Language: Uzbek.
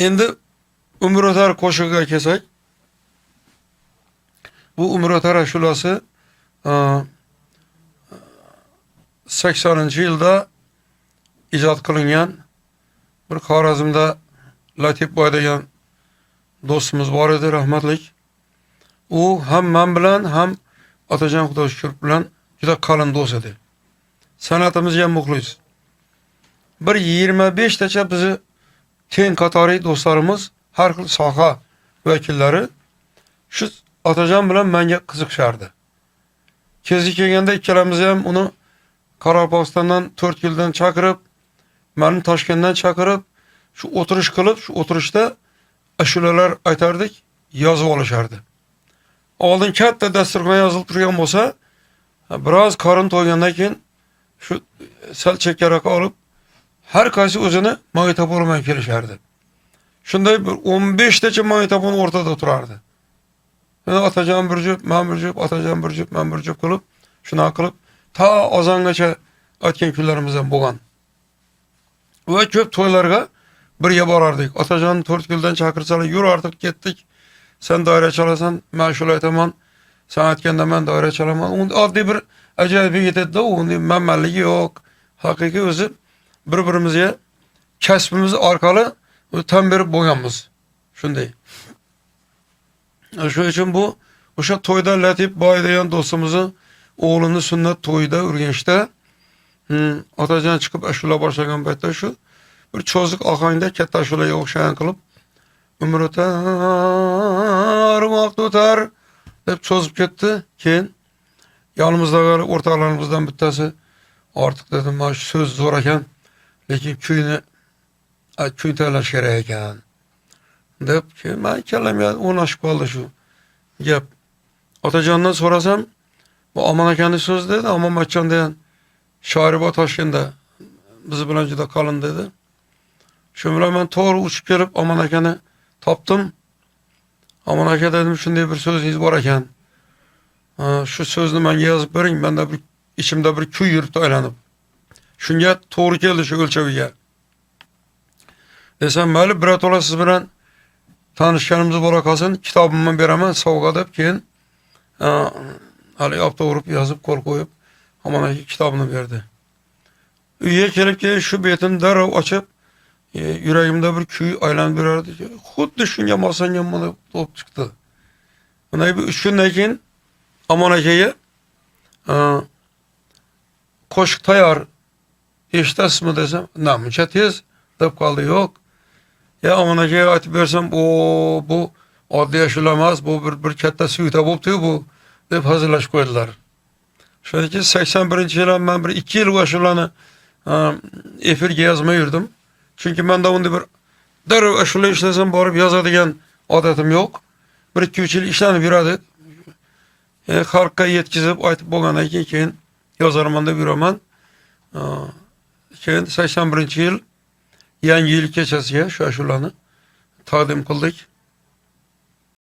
Endi Umr o'tar qo'shig'iga kelsak, bu Umr o'tar ashulasi 80-yilda ijod qilingan. Bir Xorazmda Latif boy degan do'stimiz bor edi, rahmatlik. U ham men bilan, ham Otajon Xudo shukr bilan juda qalin do'st edi. San'atimizga muxlis. Bir 25 tacha bizi teng qatori do'stlarimiz, har xil soha vakillari shu Otajon bilan menga qiziqishardi. Kezi kelganda ikkalamiz ham uni Qoraqalpog'istondan 4 yildan chaqirib, meni Toshkentdan chaqirib, shu o'tirish qilib, shu o'tirishda ashulalar aytardik, yozib olishardi. Oldin katta dasturxon yozilib turgan bo'lsa, biroz qorin to'ygandan keyin shu sal chekkaroq olib, har qaysi o'zini magnitofon bilan kelishardi. Shunday bir 15 tacha magnitofon o'rtada turardi. Otajon bir jup, men bir jup, Otajon bir jup, men bir jup qilib, shuna qilib ta ozongacha aytgan kunlarimiz ham bo'lgan. Va ko'p to'ylarga birga borardik. Otajon 4 yildan chaqirsalar, yur artık ketdik. Sen doira chalasan, men shulay aytaman. Sen aytganda men doira chalaman. Unda oddiy bir ajoyib yetadi-da, unda manmanligi yo'q. Haqiqiy o'zi bir-birimizga kasbimiz orqali tan berib bo'lganmiz. Shunday. Shuning uchun bu o'sha to'yda Latif boy degan do'stimizni o'g'lini sunnat to'yida Urganchda Otajon chiqib ashula boshlagan paytda shu bir cho'ziq ohangda katta ashulaga o'xshagan qilib umr o'tar, vaqt o'tar deb cho'zib ketdi. Keyin yonimizdagi o'rtoqlarimizdan bittasi ortiq dedim, "Mana shu so'z zo'r ekan, lekin kuy tanlash kerak ekan." deb keyin men kallamga o'rnashib qoldi shu gap. Otajondan so'rasam, bu Omon akaning so'zi dedi, Omon Matchon degan shoir bor Toshkentda. Biz bilan juda qalin dedi. Shu bilan men to'g'ri uchib kelib Omon akani topdim. Omon aka dedim, shunday bir so'zingiz bor ekan. Shu so'zni menga yozib bering, menda bir ichimda bir kuy yuribdi aylanib. Shunga to'g'ri keldi shu o'lchaviga. Desam, "Mayli, birato'la siz bilan tanishganimiz bo'la qolsin, kitobimni beraman sovg'a" deb keyin hali to'g'rib yozib qo'l qo'yib, Omon aka kitobini berdi. Uyga kelib shu betini darrov ochib, yuragimda bir kuy aylanib yurardi. Xuddi shunga moslagan bo'lib to'p chiqdi. Bunday bir 3 kundan keyin Omon akaga qo'shiq tayyor, eshitasizmi desam, "Namuncha tez" deb qoldi. Yo'q. Ya Omon akaga aytib bersam, bu oddiy ashula emas, bu bir katta suyuta bo'pti bu" deb hazırlashib qo'ydilar. Shuning uchun 81-yilda men bir 2 yil ashulani efirga yozmay yurdim. Chunki menda unda bir darrov ashula ishlasam borib yozadigan odatim yo'q. 1-2 yil ishlanib yuradi. Xalqqa yetkazib aytib bo'lgandan keyin yozarman deb yuraman. Keyin 81-yil yangi yil kechasiga shu ashulani taqdim qildik.